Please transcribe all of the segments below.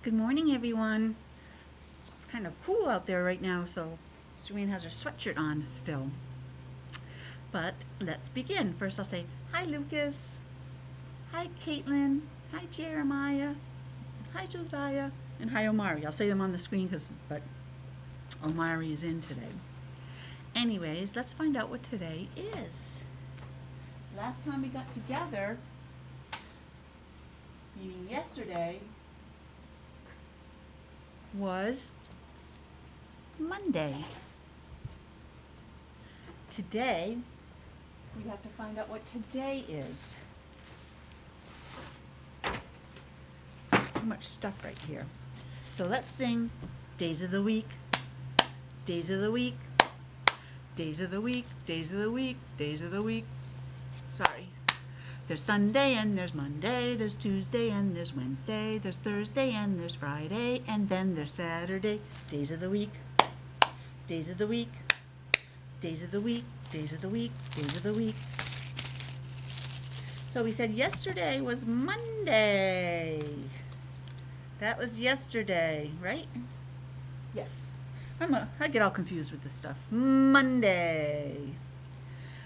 Good morning, everyone. It's kind of cool out there right now, so Miss Joanne has her sweatshirt on still. But let's begin. First, I'll say hi, Lucas. Hi, Caitlin. Hi, Jeremiah. Hi, Josiah. And hi, Omari. I'll say them on the screen but Omari is in today. Anyways, let's find out what today is. Last time we got together, meaning yesterday, was Monday. Today, we have to find out what today is. Too much stuff right here. So let's sing days of the week, days of the week, days of the week, days of the week, days of the week. Sorry. There's Sunday and there's Monday, there's Tuesday and there's Wednesday, there's Thursday and there's Friday, and then there's Saturday. Days of the week, days of the week, days of the week, days of the week, days of the week. So we said yesterday was Monday. That was yesterday, right? Yes. I get all confused with this stuff. Monday.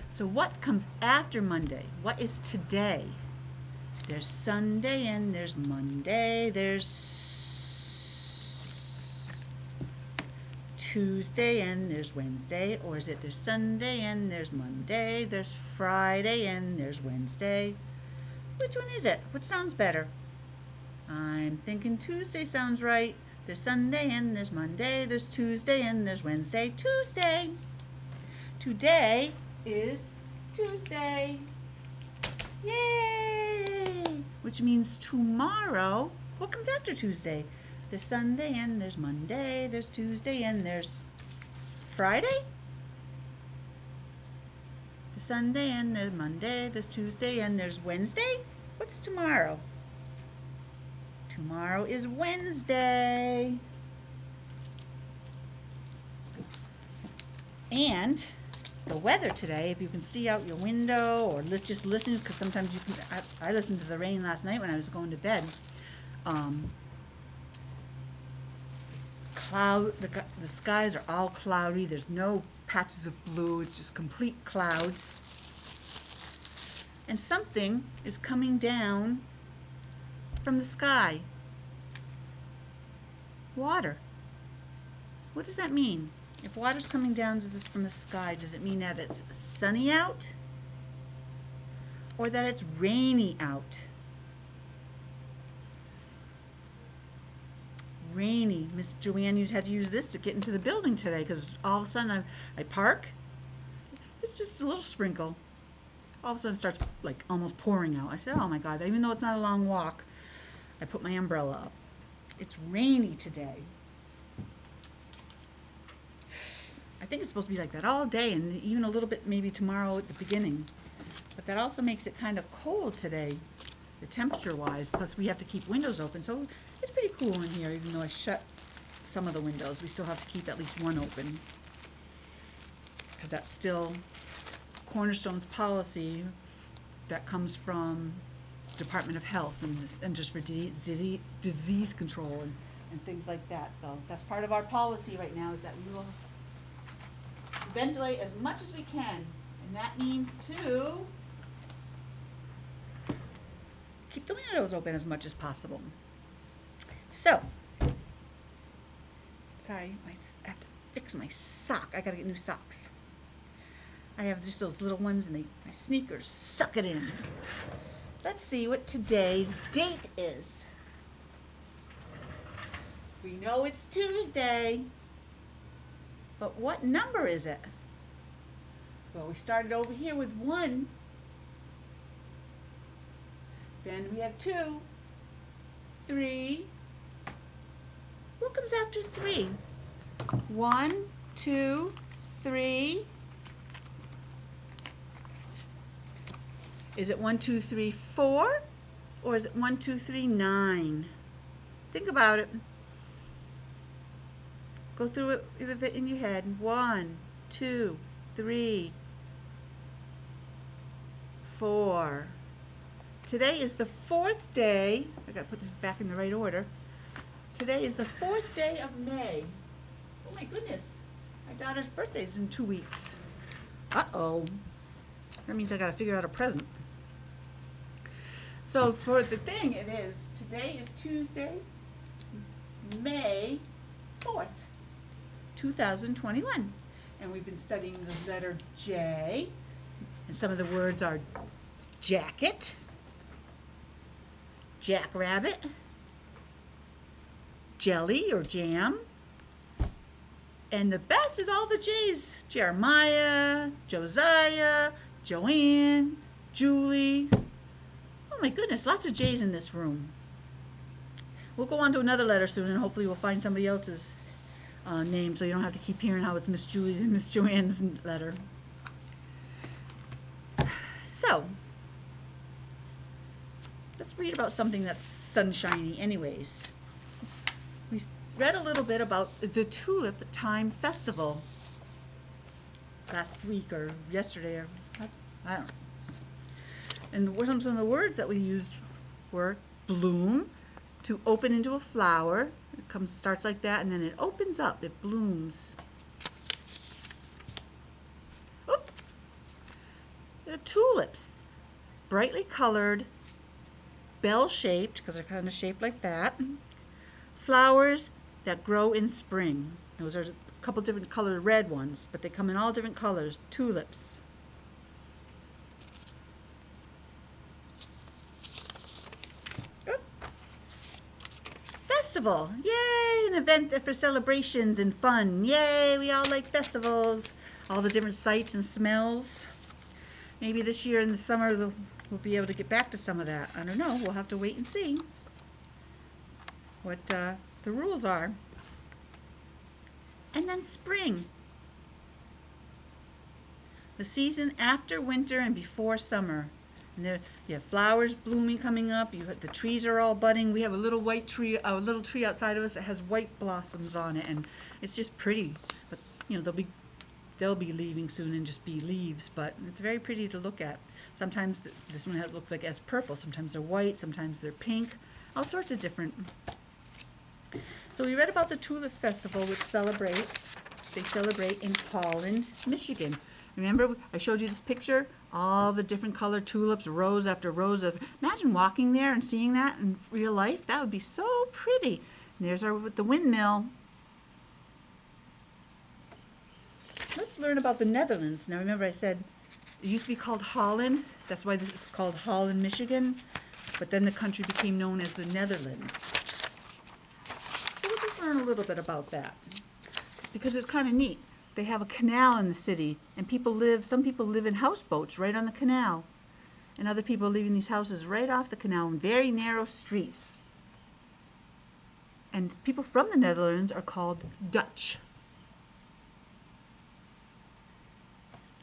So what comes after Monday? What is today? There's Sunday and there's Monday. There's Tuesday and there's Wednesday. Or is it there's Sunday and there's Monday? There's Friday and there's Wednesday. Which one is it? Which sounds better? I'm thinking Tuesday sounds right. There's Sunday and there's Monday. There's Tuesday and there's Wednesday. Tuesday. Today is Tuesday. Yay! Which means tomorrow, what comes after Tuesday? There's Sunday and there's Monday. There's Tuesday and there's Friday? There's Sunday and there's Monday. There's Tuesday and there's Wednesday? What's tomorrow? Tomorrow is Wednesday. And the weather today, if you can see out your window or let's just listen, because sometimes you can, I listened to the rain last night when I was going to bed. The skies are all cloudy. There's no patches of blue. It's just complete clouds. And something is coming down from the sky. Water. What does that mean? If water's coming down from the sky, does it mean that it's sunny out or that it's rainy out? Rainy. Miss Joanne had to use this to get into the building today because all of a sudden I park. It's just a little sprinkle. All of a sudden it starts like almost pouring out. I said, oh my God, even though it's not a long walk, I put my umbrella up. It's rainy today. I think it's supposed to be like that all day and even a little bit maybe tomorrow at the beginning. But that also makes it kind of cold today, the temperature-wise. Plus we have to keep windows open, so it's pretty cool in here. Even though I shut some of the windows, we still have to keep at least one open. Because that's still Cornerstone's policy that comes from Department of Health and just for disease control and things like that. So that's part of our policy right now, is that we will ventilate as much as we can, and that means to keep the windows open as much as possible. So, sorry, I have to fix my sock. I gotta get new socks. I have just those little ones and my sneakers suck it in. Let's see what today's date is. We know it's Tuesday, but what number is it? Well, we started over here with 1. Then we have 2, 3. What comes after 3? 1, 2, 3. Is it 1, 2, 3, 4? Or is it 1, 2, 3, 9? Think about it. Go through it with it in your head. 1, 2, 3, 4. Today is the 4th day. I gotta put this back in the right order. Today is the 4th day of May. Oh my goodness. My daughter's birthday is in 2 weeks. Uh-oh. That means I gotta figure out a present. So for the thing, it is, today is Tuesday, May 4th, 2021. And we've been studying the letter J. And some of the words are jacket, jackrabbit, jelly or jam. And the best is all the J's. Jeremiah, Josiah, Joanne, Julie. Oh my goodness, lots of J's in this room. We'll go on to another letter soon, and hopefully we'll find somebody else's name, so you don't have to keep hearing how it's Miss Julie's and Miss Joanne's letter. So, let's read about something that's sunshiny anyways. We read a little bit about the Tulip Time Festival last week or yesterday, or I don't know. And some of the words that we used were bloom, to open into a flower. It starts like that, and then it opens up, it blooms. Oop. The tulips, brightly colored, bell-shaped, because they're kind of shaped like that. Flowers that grow in spring. Those are a couple different colored red ones, but they come in all different colors. Tulips. Festival. Yay! An event for celebrations and fun. Yay! We all like festivals. All the different sights and smells. Maybe this year in the summer we'll be able to get back to some of that. I don't know. We'll have to wait and see what the rules are. And then spring. The season after winter and before summer. And there you have flowers blooming coming up. The trees are all budding. We have a little white tree, a little tree outside of us that has white blossoms on it, and it's just pretty. But you know they'll be leaving soon and just be leaves. But it's very pretty to look at. Sometimes this one looks like it's purple. Sometimes they're white. Sometimes they're pink. All sorts of different. So we read about the Tulip Festival, which they celebrate in Holland, Michigan. Remember, I showed you this picture? All the different colored tulips, rows after rows of. Imagine walking there and seeing that in real life. That would be so pretty. And there's the windmill. Let's learn about the Netherlands. Now remember I said it used to be called Holland. That's why this is called Holland, Michigan. But then the country became known as the Netherlands. So we'll just learn a little bit about that, because it's kind of neat. They have a canal in the city, and some people live in houseboats right on the canal. And other people live in these houses right off the canal in very narrow streets. And people from the Netherlands are called Dutch.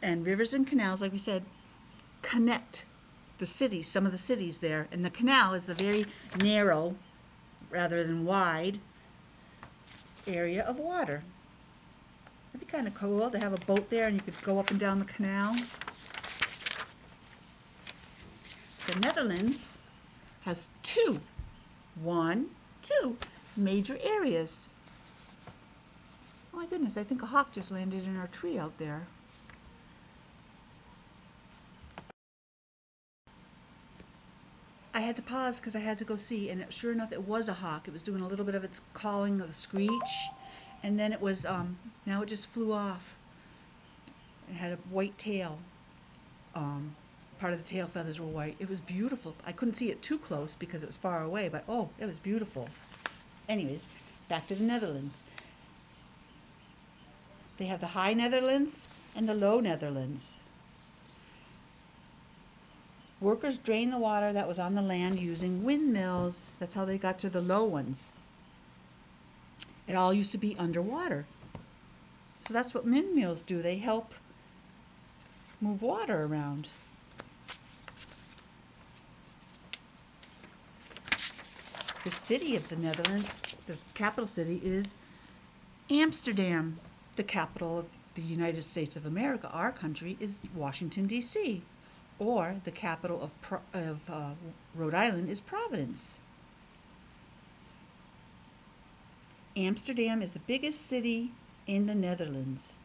And rivers and canals, like we said, connect the cities, some of the cities there. And the canal is the very narrow, rather than wide, area of water. That'd be kind of cool to have a boat there and you could go up and down the canal. The Netherlands has two major areas. Oh my goodness, I think a hawk just landed in our tree out there. I had to pause because I had to go see, and sure enough, it was a hawk. It was doing a little bit of its calling, of a screech. And then it was, now it just flew off. It had a white tail. Part of the tail feathers were white. It was beautiful. I couldn't see it too close because it was far away, but oh, it was beautiful. Anyways, back to the Netherlands. They have the High Netherlands and the Low Netherlands. Workers drained the water that was on the land using windmills. That's how they got to the low ones. It all used to be underwater. So that's what windmills do. They help move water around. The city of the Netherlands, the capital city, is Amsterdam. The capital of the United States of America, our country, is Washington, D.C. Or the capital of Rhode Island is Providence. Amsterdam is the biggest city in the Netherlands.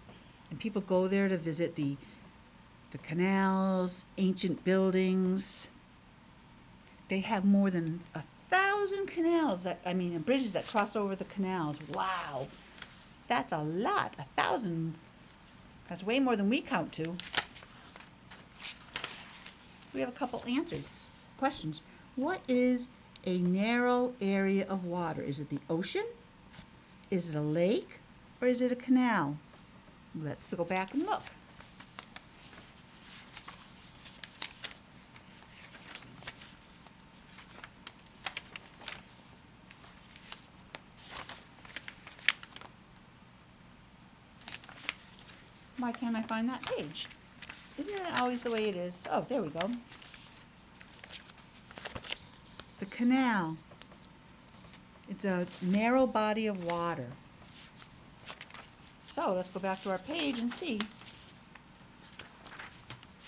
And people go there to visit the canals, ancient buildings. They have more than 1,000 canals and bridges that cross over the canals. Wow, that's a lot. 1,000. That's way more than we count to. We have a couple questions. What is a narrow area of water? Is it the ocean? Is it a lake? Or is it a canal? Let's go back and look. Why can't I find that page? Isn't that always the way it is? Oh, there we go. The canal. It's a narrow body of water. So let's go back to our page and see.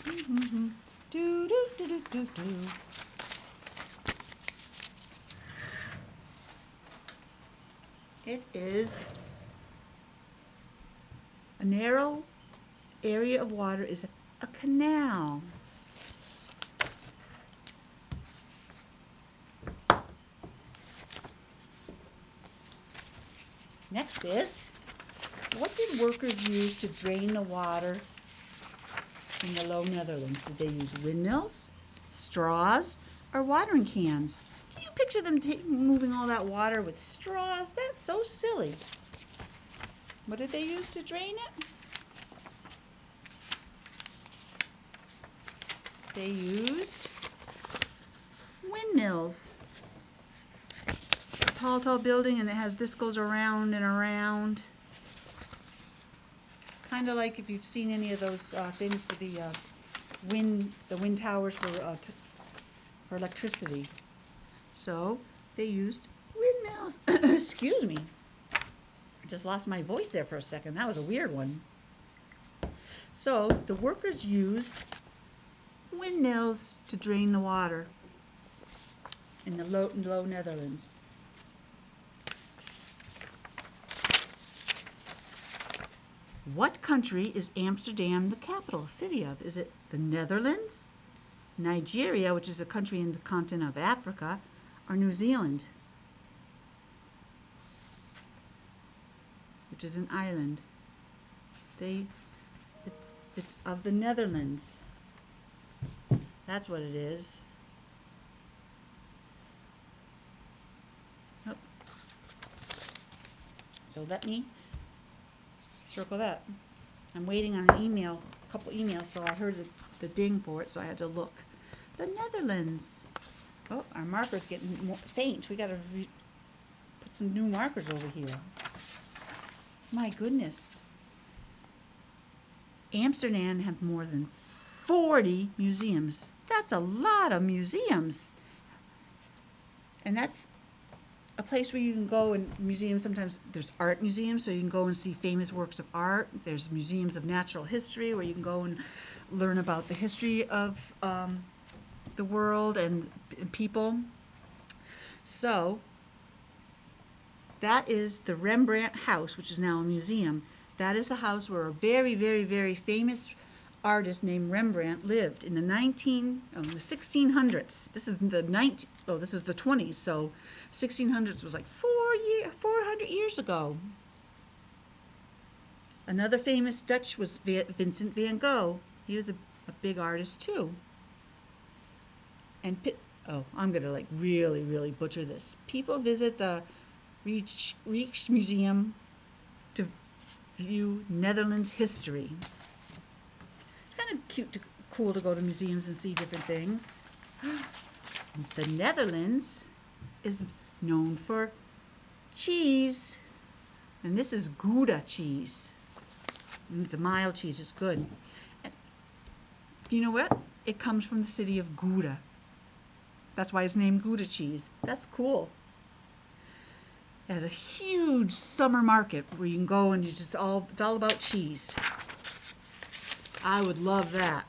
Do, do, do, do, do, do. It is a narrow area of water is a canal. Next is, what did workers use to drain the water in the Low Netherlands? Did they use windmills, straws, or watering cans? Can you picture them moving all that water with straws? That's so silly. What did they use to drain it? They used windmills. A tall, tall building, and this goes around and around. Kind of like if you've seen any of those things for the wind towers for electricity. So they used windmills. Excuse me. I just lost my voice there for a second. That was a weird one. So the workers used windmills to drain the water in the low Netherlands. What country is Amsterdam the capital city of? Is it the Netherlands, Nigeria, which is a country in the continent of Africa, or New Zealand, which is an island? It's of the Netherlands. That's what it is. Oh. So let me circle that. I'm waiting on an email, a couple emails, so I heard the ding for it, so I had to look. The Netherlands. Oh, our marker's getting more faint. We got to put some new markers over here. My goodness. Amsterdam has more than 40 museums. That's a lot of museums. And that's a place where you can go, and museums, sometimes there's art museums, so you can go and see famous works of art. There's museums of natural history where you can go and learn about the history of the world and people. So that is the Rembrandt house, which is now a museum. That is the house where a very, very, very famous artist named Rembrandt lived in the 1600s. This is the 20s, so 1600s was like 400 years ago. Another famous Dutch was Vincent van Gogh. He was a big artist too. And I'm gonna like really, really butcher this. People visit the Rijksmuseum to view Netherlands history. It's kind of cool to go to museums and see different things. The Netherlands is known for cheese, and this is Gouda cheese. It's a mild cheese. It's good. And do you know what? It comes from the city of Gouda. That's why it's named Gouda cheese. That's cool. It has a huge summer market where you can go and it's all about cheese. I would love that.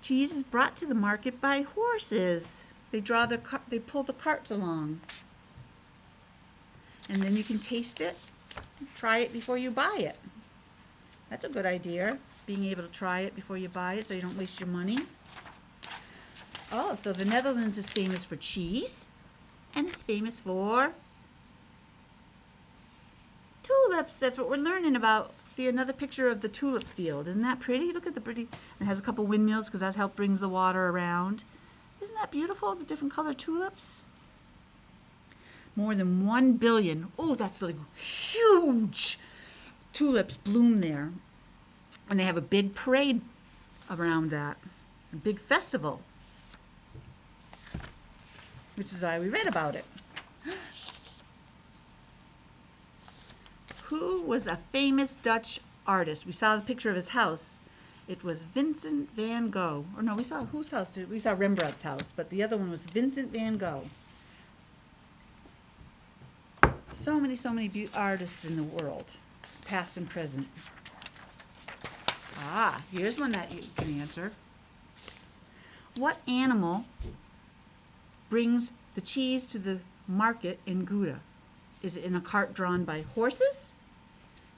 Cheese is brought to the market by horses. They pull the carts along. and then you can taste it. Try it before you buy it. That's a good idea, being able to try it before you buy it so you don't waste your money. Oh, so the Netherlands is famous for cheese, and it's famous for tulips. That's what we're learning about. See, another picture of the tulip field. Isn't that pretty? Look at the pretty. It has a couple windmills because that helps brings the water around. Isn't that beautiful, the different colored tulips? More than 1 billion. Oh, that's like huge. Tulips bloom there. And they have a big parade around that. A big festival. Which is why we read about it. Who was a famous Dutch artist? We saw the picture of his house. It was Vincent van Gogh. Or no, we saw whose house? We saw Rembrandt's house, but the other one was Vincent van Gogh. So many artists in the world, past and present. Ah, here's one that you can answer. What animal brings the cheese to the market in Gouda? Is it in a cart drawn by horses,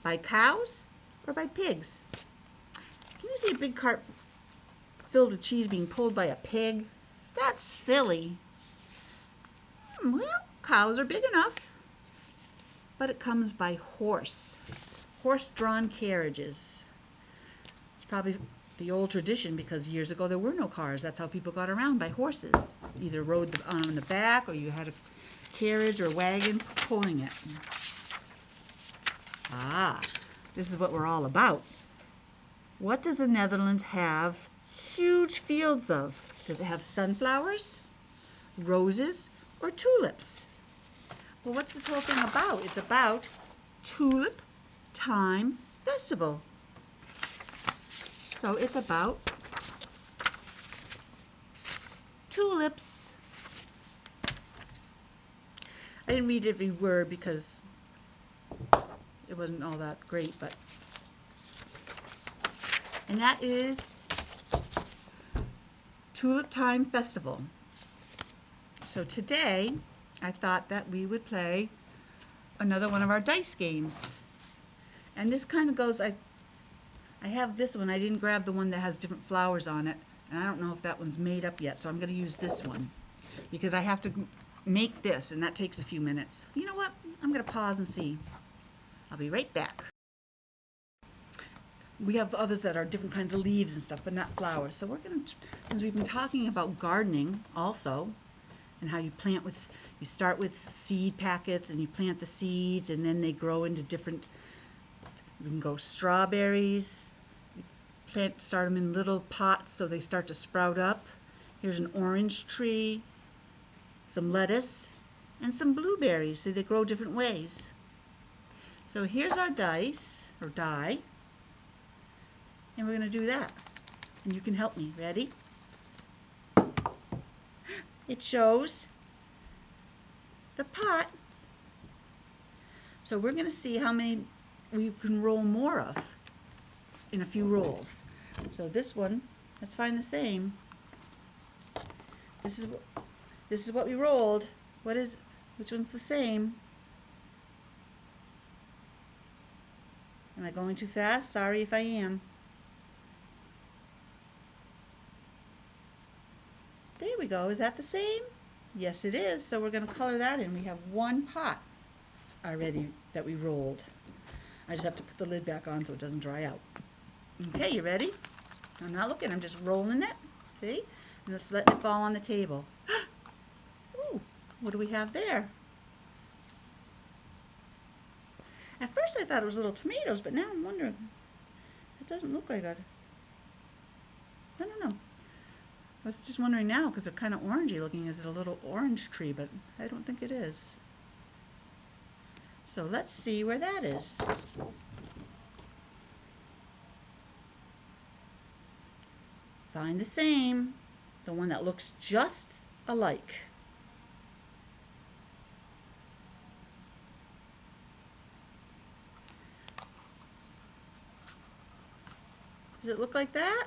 by cows, or by pigs? Can you see a big cart filled with cheese being pulled by a pig? That's silly. Well, cows are big enough. But it comes by horse. Horse-drawn carriages. It's probably the old tradition because years ago there were no cars. That's how people got around, by horses. Either rode on the back or you had a carriage or wagon pulling it. Ah, this is what we're all about. What does the Netherlands have huge fields of? Does it have sunflowers, roses, or tulips? Well, what's this whole thing about? It's about Tulip Time Festival. So it's about tulips. I didn't read every word because it wasn't all that great, but. And that is Tulip Time Festival. So today, I thought that we would play another one of our dice games. And this kind of goes, I have this one. I didn't grab the one that has different flowers on it. And I don't know if that one's made up yet, so I'm going to use this one. Because I have to make this, and that takes a few minutes. You know what? I'm going to pause and see. I'll be right back. We have others that are different kinds of leaves and stuff, but not flowers. So we're going to, since we've been talking about gardening also, and how you plant with, you start with seed packets and you plant the seeds and then they grow into different, we can go strawberries, start them in little pots so they start to sprout up. Here's an orange tree, some lettuce, and some blueberries. See, they grow different ways. So here's our dice, or die, and we're going to do that. And you can help me. Ready? It shows the pot. So we're going to see how many we can roll more of in a few rolls. So this one, let's find the same. This is what we rolled. Which one's the same? Am I going too fast? Sorry if I am. There we go. Is that the same? Yes, it is. So we're going to color that in. We have one pot already that we rolled. I just have to put the lid back on so it doesn't dry out. Okay, you ready? I'm not looking. I'm just rolling it. See? And just letting it fall on the table. Ooh, what do we have there? At first I thought it was little tomatoes, but now I'm wondering. It doesn't look like it. I don't know. I was just wondering now because they're kind of orangey looking. Is it a little orange tree? But I don't think it is. So let's see where that is. Find the same. The one that looks just alike. Does it look like that?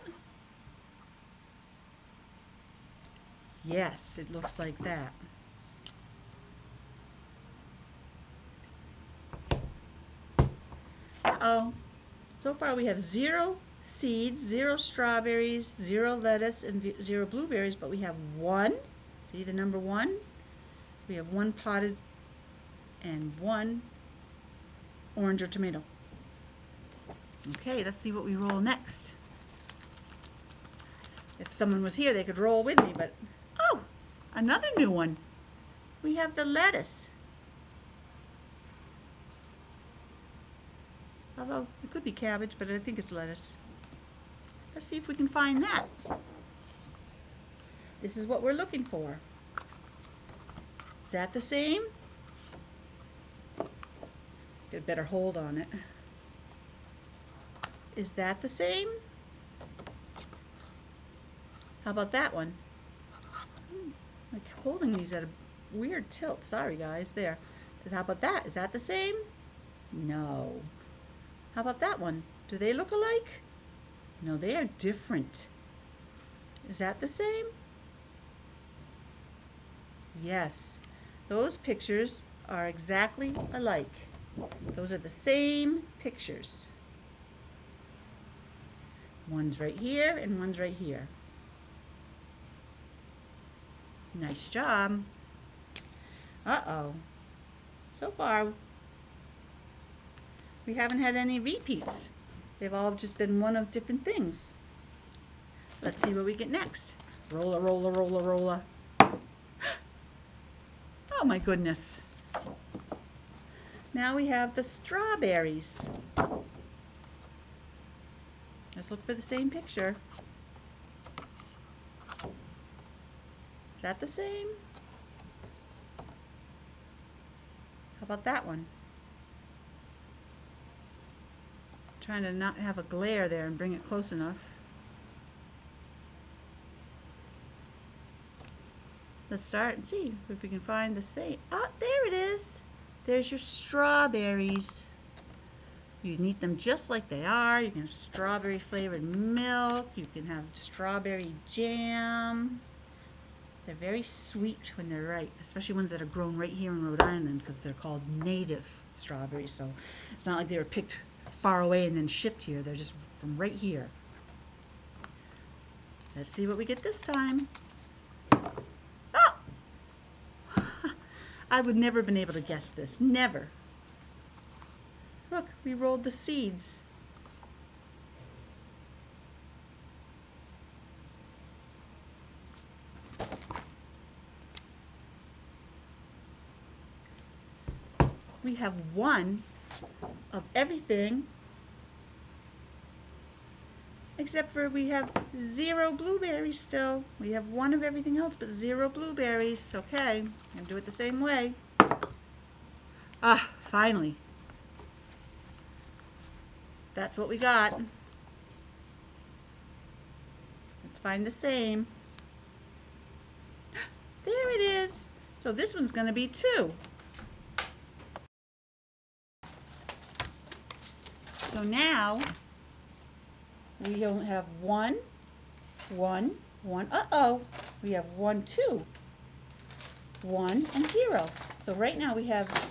Yes, it looks like that. Uh-oh. So far we have 0 seeds, 0 strawberries, 0 lettuce, and 0 blueberries, but we have 1. See the number 1? We have 1 potted and 1 orange or tomato. Okay, let's see what we roll next. If someone was here, they could roll with me, but oh, another new one. We have the lettuce. Although it could be cabbage, but I think it's lettuce. Let's see if we can find that. This is what we're looking for. Is that the same? Get a better hold on it. Is that the same? How about that one? Like holding these at a weird tilt. Sorry guys, there. How about that? Is that the same? No. How about that one? Do they look alike? No, they are different. Is that the same? Yes. Those pictures are exactly alike. Those are the same pictures. One's right here and one's right here. Nice job. Uh-oh. So far, we haven't had any repeats. They've all just been one of different things. Let's see what we get next. Rolla, rolla, rolla, rolla. Oh my goodness. Now we have the strawberries. Let's look for the same picture. Is that the same? How about that one? Trying to not have a glare there and bring it close enough. Let's start and see if we can find the same. Oh, there it is. There's your strawberries. You can eat them just like they are. You can have strawberry flavored milk. You can have strawberry jam. They're very sweet when they're ripe, especially ones that are grown right here in Rhode Island because they're called native strawberries. So it's not like they were picked far away and then shipped here. They're just from right here. Let's see what we get this time. Oh! I would never have been able to guess this. Never. Look, we rolled the seeds. We have 1 of everything, except for we have 0 blueberries still. We have 1 of everything else, but 0 blueberries. Okay, I'm gonna do it the same way. Ah, finally. That's what we got. Let's find the same. There it is. So this one's gonna be 2. So now we don't have 1, 1, 1. Uh-oh. We have 1, 2, 1, and 0. So right now we have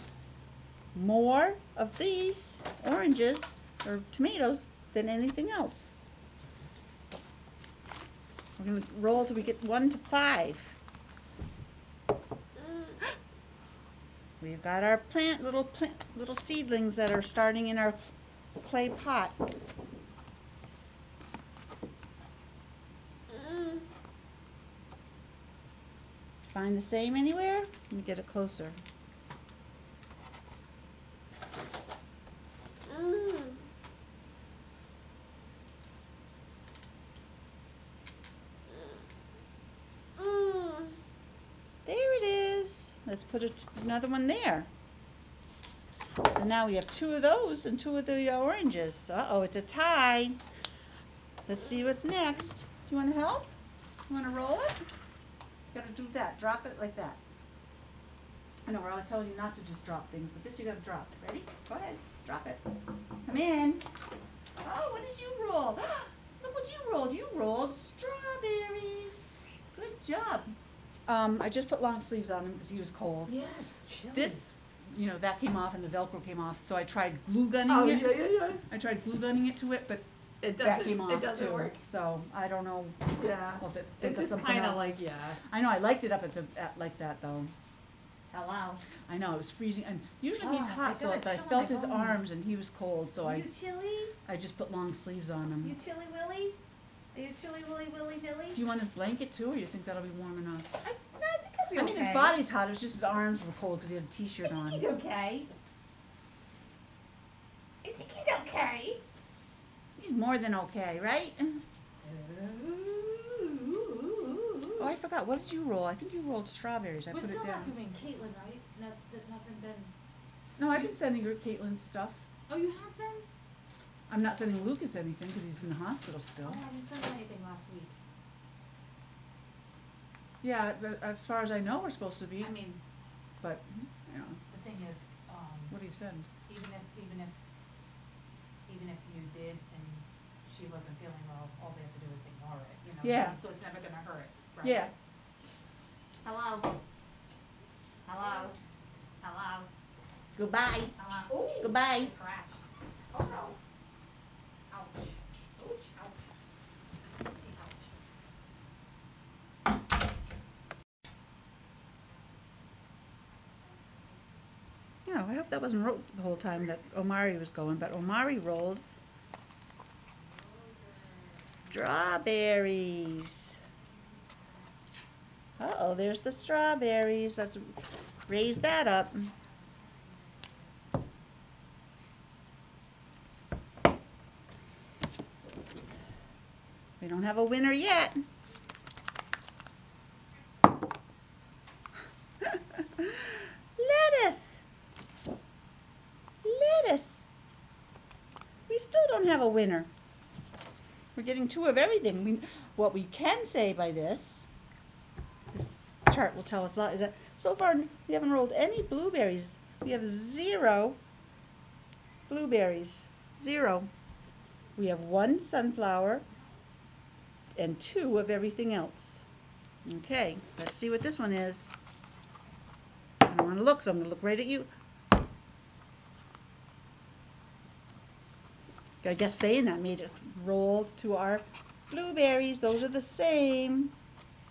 more of these oranges or tomatoes than anything else. We're going to roll till we get 1 to 5. We've got our little seedlings that are starting in our clay pot. Find the same anywhere? Let me get it closer. There it is. Let's put another one there. So now we have 2 of those and 2 of the oranges. Uh-oh, it's a tie. Let's see what's next. Do you want to help? You want to roll it? You gotta do that. Drop it like that. I know we're always telling you not to just drop things, but this you gotta drop. Ready? Go ahead. Drop it. Come in. Oh, what did you roll? Look what you rolled. You rolled strawberries. Good job. I just put long sleeves on him because he was cold. Yeah, it's chilly. This you know, that came off and the Velcro came off. So I tried glue gunning Oh, it. yeah. I tried glue gunning it to it, but It that doesn't, came off it doesn't too. work. So I don't know. Yeah. We'll have to It's think of just something kind of else. like, yeah. I know, I liked it up at like that though. Hello. I know, it was freezing, and usually he's Oh, hot, I so got if a I chill in felt my his bones. arms and he was cold, so You chilly? I just put long sleeves on him. You chilly willy? Are you chilly willy willy nilly? Do you want his blanket too, or you think that'll be warm enough? I think I'll be I okay. mean, his body's hot, it was just his arms were cold because he had a t-shirt on. He's okay. I think he's okay. He's more than okay, right? Oh, I forgot, what did you roll? I think you rolled strawberries, I We're put still it not down. doing Caitlin, right? No, there's nothing been. No, I've been sending her Caitlin stuff. Oh, you have been? I'm not sending Lucas anything because he's in the hospital still. Oh, I didn't send anything last week. Yeah, but as far as I know, we're supposed to be, I mean, but, you know, the thing is, what do you send? even if you did and she wasn't feeling well, all they have to do is ignore it, you know? Yeah. So it's never gonna hurt, right? Yeah. Hello. Hello. Hello. Goodbye. Hello. Ooh. Goodbye. It crashed. Oh no. Ouch. Ouch. Ouch. Ouch. Yeah, I hope that wasn't rolled the whole time that Omari was going, but Omari rolled strawberries. Uh-oh, there's the strawberries. Let's raise that up. We don't have a winner yet. Lettuce. Lettuce. We still don't have a winner. We're getting two of everything. What we can say by this chart will tell us a lot, is that so far we haven't rolled any blueberries. We have 0 blueberries. 0. We have 1 sunflower and 2 of everything else. Okay, let's see what this one is. I don't want to look, so I'm going to look right at you. I guess saying that made it rolled to our blueberries. Those are the same.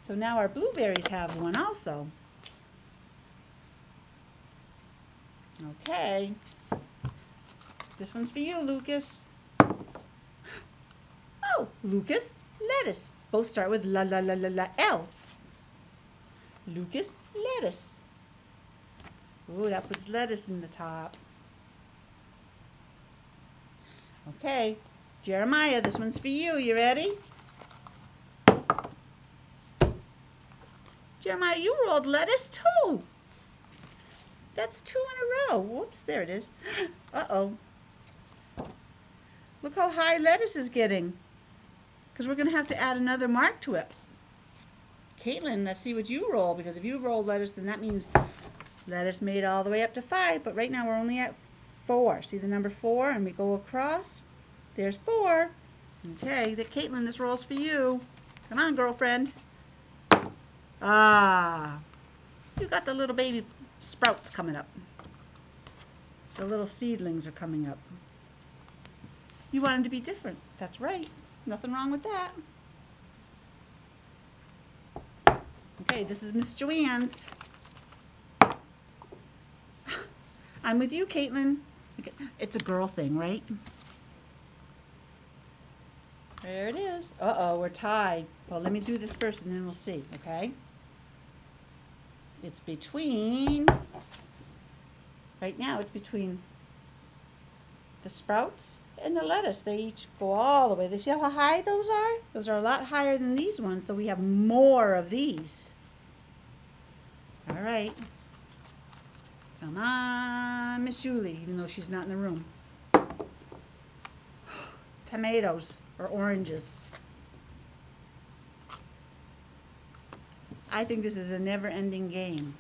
So now our blueberries have 1 also. Okay. This one's for you, Lucas. Oh, Lucas, lettuce. Both start with la la la la la L. Lucas, lettuce. Ooh, that puts lettuce in the top. Okay, Jeremiah, this one's for you. You ready? Jeremiah, you rolled lettuce too. That's 2 in a row. Whoops, there it is. Uh-oh. Look how high lettuce is getting. Because we're going to have to add another mark to it. Caitlin, let's see what you roll. Because if you roll lettuce, then that means lettuce made all the way up to 5. But right now we're only at 4. See the number 4? And we go across. There's 4. Okay, Caitlin, this roll's for you. Come on, girlfriend. Ah. You got the little baby sprouts coming up. The little seedlings are coming up. You want them to be different. That's right. Nothing wrong with that. Okay, this is Miss Joanne's. I'm with you, Caitlin. It's a girl thing, right? There it is. Uh-oh, we're tied. Well, let me do this first and then we'll see, okay? It's between, right now it's between the sprouts and the lettuce. They each go all the way. They see how high those are? Those are a lot higher than these ones, so we have more of these. All right. Come on, Miss Julie, even though she's not in the room. Tomatoes or oranges. I think this is a never-ending game.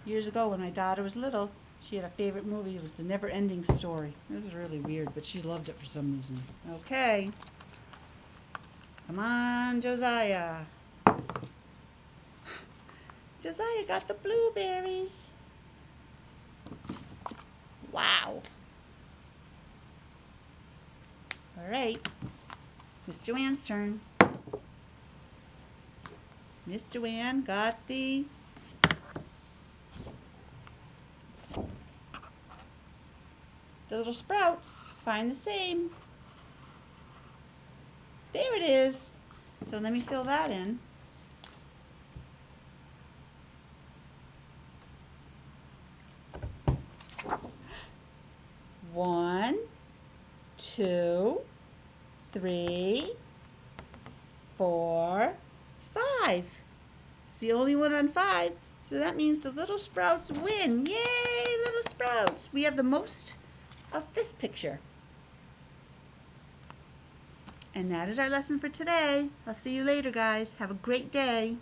Years ago, when my daughter was little, she had a favorite movie. It was The Never-Ending Story. It was really weird, but she loved it for some reason. Okay. Come on, Josiah. Josiah got the blueberries. Wow. All right, Miss Joanne's turn. Miss Joanne got the little sprouts. Find the same. There it is. So let me fill that in. One, two, three, four, five. It's the only one on five. So that means the little sprouts win. Yay, little sprouts. We have the most of this picture. And that is our lesson for today. I'll see you later, guys. Have a great day.